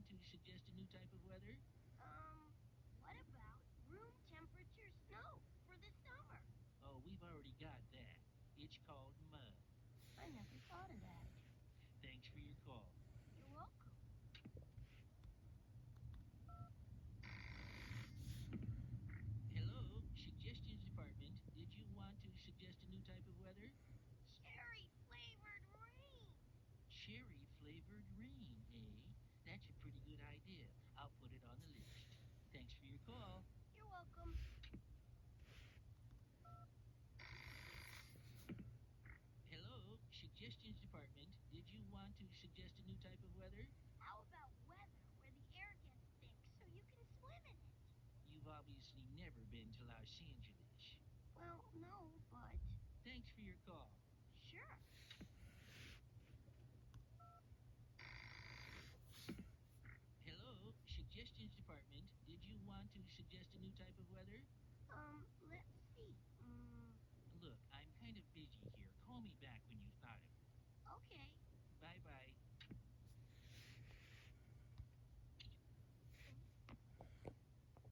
want to suggest a new type of weather? What about room temperature snow for the summer? Oh, we've already got that. It's called mud. I never thought of that. Thanks for your call. You're welcome. Hello, suggestions department. Did you want to suggest a new type of weather? Cherry flavored rain. Cherry flavored rain, eh? That's a pretty good idea. I'll put it on the list. Thanks for your call. You're welcome. Hello, suggestions department. Did you want to suggest a new type of weather? How about weather where the air gets thick so you can swim in it? You've obviously never been to Los Angeles. Well, no, but Thanks for your call. sure. Hello, suggestions department. Did you want to suggest a new type of weather? Let's see. Look, I'm kind of busy here. Call me back when you